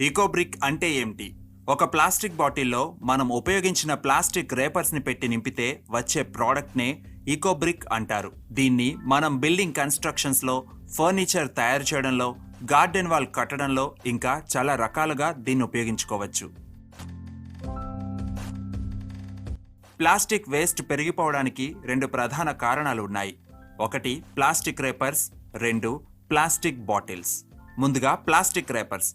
ఈకోబ్రిక్ అంటే ఏమిటి? ఒక ప్లాస్టిక్ బాటిల్లో మనం ఉపయోగించిన ప్లాస్టిక్ రేపర్స్ని పెట్టి నింపితే వచ్చే ప్రోడక్ట్నే ఈకోబ్రిక్ అంటారు. దీన్ని మనం బిల్డింగ్ కన్స్ట్రక్షన్స్లో, ఫర్నిచర్ తయారు చేయడంలో, గార్డెన్ వాల్ కట్టడంలో ఇంకా చాలా రకాలుగా దీన్ని ఉపయోగించుకోవచ్చు. ప్లాస్టిక్ వేస్ట్ పెరిగిపోవడానికి రెండు ప్రధాన కారణాలు ఉన్నాయి. ఒకటి ప్లాస్టిక్ రేపర్స్, రెండు ప్లాస్టిక్ బాటిల్స్. ముందుగా ప్లాస్టిక్ రేపర్స్.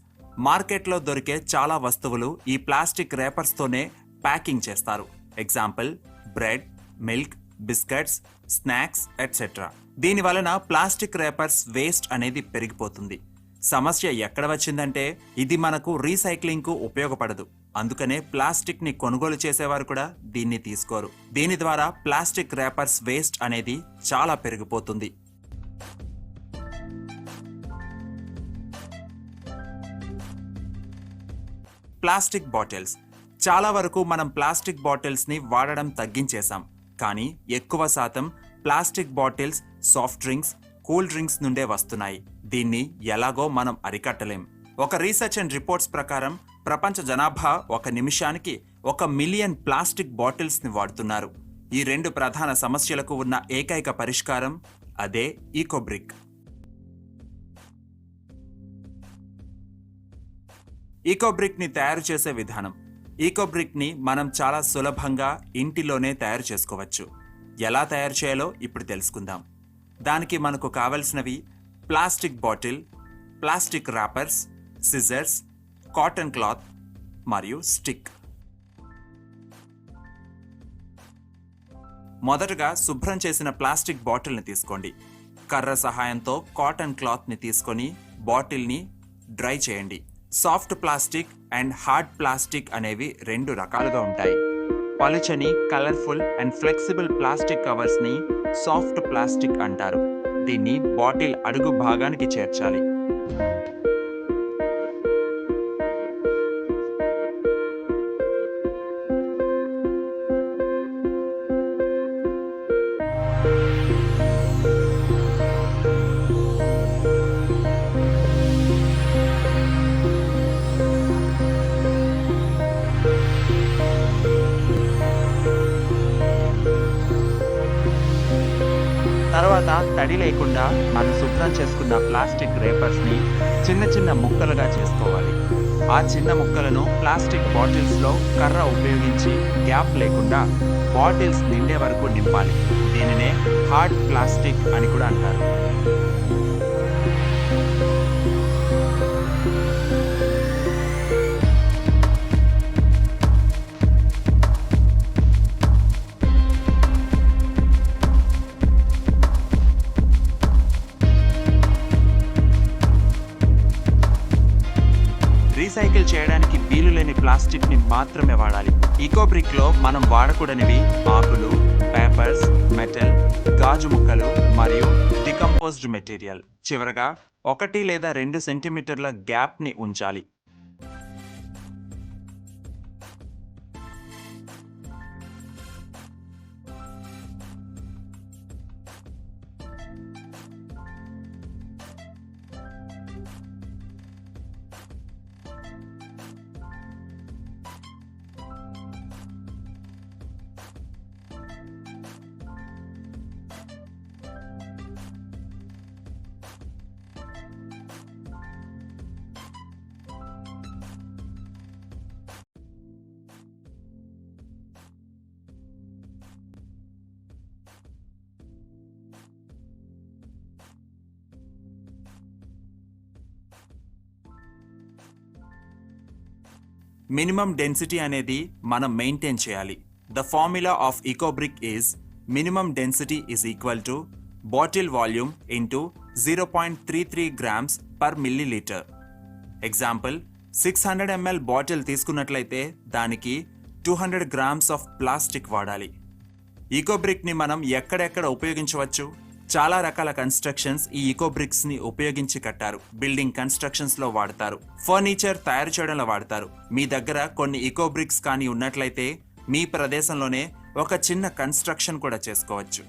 మార్కెట్లో దొరికే చాలా వస్తువులు ఈ ప్లాస్టిక్ రేపర్స్తోనే ప్యాకింగ్ చేస్తారు. Example bread, milk, biscuits, snacks etcetera. దీని వలన ప్లాస్టిక్ రేపర్స్ వేస్ట్ అనేది పెరిగిపోతుంది. సమస్య ఎక్కడ వచ్చిందంటే ఇది మనకు రీసైక్లింగ్కు ఉపయోగపడదు. అందుకనే ప్లాస్టిక్ ని కొనుగోలు చేసేవారు కూడా దీన్ని తీసుకోరు. దీని ద్వారా ప్లాస్టిక్ రేపర్స్ వేస్ట్ అనేది చాలా పెరిగిపోతుంది. Plastic bottles. చాలా వరకు మనం ప్లాస్టిక్ బాటిల్స్ ని వాడడం తగ్గించేశాం. కానీ ఎక్కువ శాతం plastic bottles soft drinks, cool drinks నుండే వస్తున్నాయి. దీన్ని ఎలాగో మనం అరికట్టలేం. ఒక రీసెర్చ్ అండ్ రిపోర్ట్స్ ప్రకారం ప్రపంచ జనాభా ఒక నిమిషానికి 1 మిలియన్ ప్లాస్టిక్ బాటిల్స్ ని వాడుతున్నారు. ఈ రెండు ప్రధాన సమస్యలకు ఉన్న ఏకైక పరిష్కారం అదే ఈకోబ్రిక్. ఈకోబ్రిక్ ని తయారు చేసే విధానం. ఈకోబ్రిక్ ని మనం చాలా సులభంగా ఇంటిలోనే తయారు చేసుకోవచ్చు. ఎలా తయారు చేయాలో ఇప్పుడు తెలుసుకుందాం. దానికి మనకు కావలసినవి plastic bottle, plastic rappers, scissors, cotton cloth మరియు స్టిక్. మొదటగా శుభ్రం చేసిన ప్లాస్టిక్ బాటిల్ని తీసుకోండి. కర్ర సహాయంతో కాటన్ క్లాత్ని తీసుకొని బాటిల్ని డ్రై చేయండి. Soft plastic and hard plastic అనేవి రెండు రకాలుగా ఉంటాయి. పలుచని, కలర్ఫుల్ అండ్ ఫ్లెక్సిబుల్ ప్లాస్టిక్ కవర్స్ని సాఫ్ట్ ప్లాస్టిక్ అంటారు. దీన్ని బాటిల్ అడుగు భాగానికి చేర్చాలి. తర్వాత తడి లేకుండా మనం శుభ్రం చేసుకున్న ప్లాస్టిక్ రేపర్స్ని చిన్న చిన్న ముక్కలుగా చేసుకోవాలి. ఆ చిన్న ముక్కలను ప్లాస్టిక్ బాటిల్స్లో కర్ర ఉపయోగించి గ్యాప్ లేకుండా బాటిల్స్ నిండే వరకు నింపాలి. దీనినే హార్డ్ ప్లాస్టిక్ అని కూడా అంటారు. రీసైకిల్ చేయడానికి వీలు లేని ప్లాస్టిక్ ని మాత్రమే వాడాలి. ఈకోబ్రిక్ లో మనం వాడకూడనివి ఆకులు, పేపర్స్, మెటల్, గాజు ముక్కలు మరియు డికంపోజ్డ్ మెటీరియల్. చివరగా 1 లేదా 2 సెంటీమీటర్ల గ్యాప్ ని ఉంచాలి. మినిమం డెన్సిటీ అనేది మనం మెయింటైన్ చేయాలి. The formula of ecobrick is minimum density is equal to bottle volume into 0.33 grams per milliliter. Example 600 ml bottle తీసుకున్నట్లయితే దానికి 200 grams ఆఫ్ ప్లాస్టిక్ వాడాలి. ఈకోబ్రిక్ ని మనం ఎక్కడెక్కడ ఉపయోగించవచ్చు? చాలా రకాల కన్స్ట్రక్షన్స్ ఈ ఈకోబ్రిక్స్ ని ఉపయోగించి కట్టారు. బిల్డింగ్ కన్స్ట్రక్షన్స్ లో వాడతారు, ఫర్నిచర్ తయారు చేయడంలో వాడతారు. మీ దగ్గర కొన్ని ఈకోబ్రిక్స్ కానీ ఉన్నట్లయితే మీ ప్రదేశంలోనే ఒక చిన్న కన్స్ట్రక్షన్ కూడా చేసుకోవచ్చు.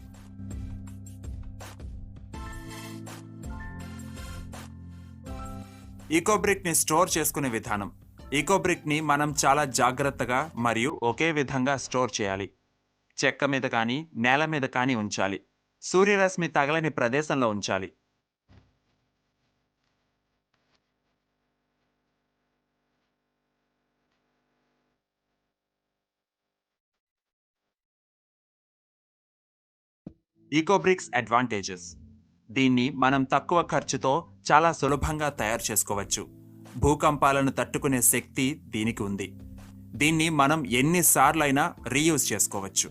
ఈకోబ్రిక్ని స్టోర్ చేసుకునే విధానం. ఈకోబ్రిక్ని మనం చాలా జాగ్రత్తగా మరియు ఒకే విధంగా స్టోర్ చేయాలి. చెక్క మీద కానీ నేల మీద కానీ ఉంచాలి. సూర్యరశ్మి తగలని ప్రదేశంలో ఉంచాలి. ఈకోబ్రిక్స్ అడ్వాంటేజెస్. దీన్ని మనం తక్కువ ఖర్చుతో చాలా సులభంగా తయారు చేసుకోవచ్చు. భూకంపాలను తట్టుకునే శక్తి దీనికి ఉంది. దీన్ని మనం ఎన్నిసార్లైనా రీయూజ్ చేసుకోవచ్చు.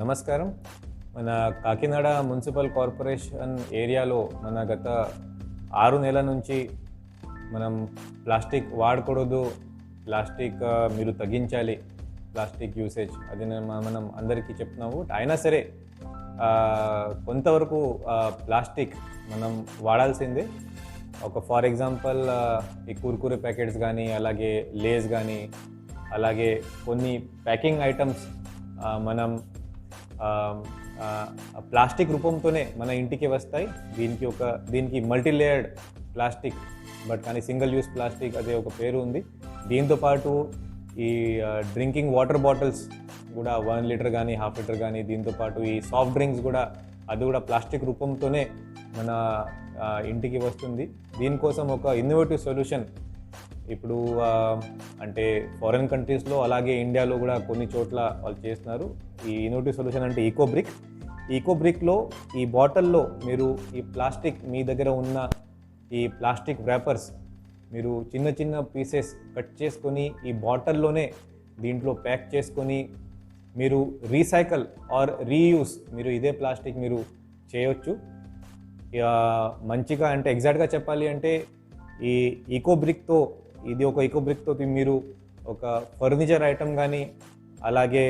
నమస్కారం. మన కాకినాడ మున్సిపల్ కార్పొరేషన్ ఏరియాలో మన గత 6 నెలల నుంచి మనం ప్లాస్టిక్ వాడకూడదు, ప్లాస్టిక్ మీరు తగ్గించాలి, ప్లాస్టిక్ యూసేజ్ అది మనం అందరికీ చెప్తున్నాము. అయినా సరే కొంతవరకు ప్లాస్టిక్ మనం వాడాల్సిందే. ఫర్ ఎగ్జాంపుల్ ఈ కుర్కురే ప్యాకెట్స్ కానీ, అలాగే లేస్ కానీ, అలాగే కొన్ని ప్యాకింగ్ ఐటమ్స్ మనం ప్లాస్టిక్ రూపంతోనే మన ఇంటికి వస్తాయి. దీనికి మల్టీ లేయర్డ్ ప్లాస్టిక్ కానీ సింగిల్ యూస్ ప్లాస్టిక్ అదే ఒక పేరు ఉంది. దీంతోపాటు ఈ డ్రింకింగ్ వాటర్ బాటిల్స్ కూడా 1 లీటర్ కానీ 1/2 లీటర్ కానీ, దీంతోపాటు ఈ సాఫ్ట్ డ్రింక్స్ కూడా అది కూడా ప్లాస్టిక్ రూపంతోనే మన ఇంటికి వస్తుంది. దీనికోసం ఒక ఇన్నోవేటివ్ సొల్యూషన్ ఇప్పుడు అంటే ఫారిన్ కంట్రీస్లో అలాగే ఇండియాలో కూడా కొన్ని చోట్ల వాళ్ళు చేస్తున్నారు. ఈ ఇన్నోవేటివ్ సొల్యూషన్ అంటే ఈకోబ్రిక్లో ఈ బాటిల్లో మీరు ఈ ప్లాస్టిక్ మీ దగ్గర ఉన్న ఈ ప్లాస్టిక్ ర్యాపర్స్ మీరు చిన్న చిన్న పీసెస్ కట్ చేసుకొని ఈ బాటిల్లోనే దీంట్లో ప్యాక్ చేసుకొని మీరు రీసైకిల్ ఆర్ రీయూస్ మీరు ఇదే ప్లాస్టిక్ మీరు చేయొచ్చు. మంచిగా అంటే ఎగ్జాక్ట్గా చెప్పాలి అంటే ఈ ఈకోబ్రిక్తో మీరు ఒక ఫర్నిచర్ ఐటమ్ కానీ, అలాగే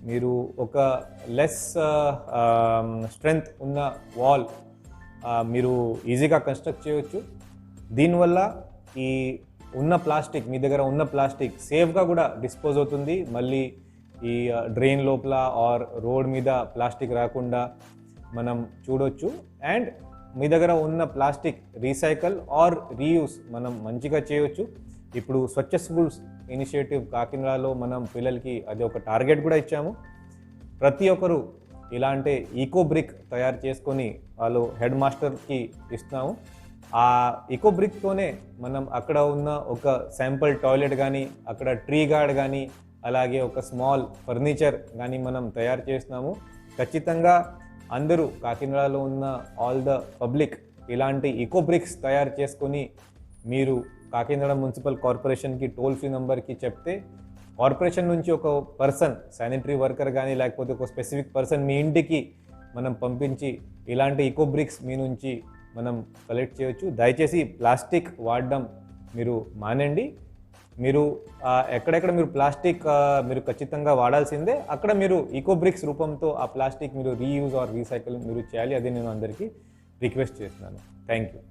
మీరు ఒక లెస్ స్ట్రెంగ్త్ ఉన్న వాల్ మీరు ఈజీగా కన్స్ట్రక్ట్ చేయొచ్చు. దీనివల్ల ఈ మీ దగ్గర ఉన్న ప్లాస్టిక్ సేఫ్గా కూడా డిస్పోజ్ అవుతుంది. మళ్ళీ ఈ డ్రైన్ లోపల ఆర్ రోడ్ మీద ప్లాస్టిక్ రాకుండా మనం చూడొచ్చు. అండ్ మీ దగ్గర ఉన్న ప్లాస్టిక్ రీసైకిల్ ఆర్ రీయూస్ మనం మంచిగా చేయొచ్చు. ఇప్పుడు స్వచ్ఛ స్కూల్స్ ఇనిషియేటివ్ కాకినాడలో మనం పిల్లలకి అది ఒక టార్గెట్ కూడా ఇచ్చాము. ప్రతి ఒక్కరు ఇలాంటి ఈకోబ్రిక్ తయారు చేసుకొని వాళ్ళు హెడ్ మాస్టర్కి ఇస్తున్నాము. ఆ ఈకోబ్రిక్తోనే మనం అక్కడ ఉన్న ఒక శాంపుల్ టాయిలెట్ కానీ, అక్కడ ట్రీ గార్డ్ కానీ, అలాగే ఒక స్మాల్ ఫర్నిచర్ కానీ మనం తయారు చేస్తున్నాము. ఖచ్చితంగా అందరూ కాకినాడలో ఉన్న ఆల్ ద పబ్లిక్ ఇలాంటి ఈకోబ్రిక్స్ తయారు చేసుకొని మీరు కాకినాడ మున్సిపల్ కార్పొరేషన్కి టోల్ ఫ్రీ నెంబర్కి చెప్తే కార్పొరేషన్ నుంచి ఒక పర్సన్ శానిటరీ వర్కర్ కానీ లేకపోతే ఒక స్పెసిఫిక్ పర్సన్ మీ ఇంటికి మనం పంపించి ఇలాంటి ఈకోబ్రిక్స్ మీ నుంచి మనం కలెక్ట్ చేయొచ్చు. దయచేసి ప్లాస్టిక్ వాడడం మీరు మానండి. మీరు ఎక్కడెక్కడ మీరు ప్లాస్టిక్ మీరు ఖచ్చితంగా వాడాల్సిందే, అక్కడ మీరు ఈకోబ్రిక్స్ రూపంతో ఆ ప్లాస్టిక్ మీరు రీయూజ్ ఆర్ రీసైకిల్ మీరు చేయాలి. అది నేను అందరికీ రిక్వెస్ట్ చేస్తున్నాను. Thank you.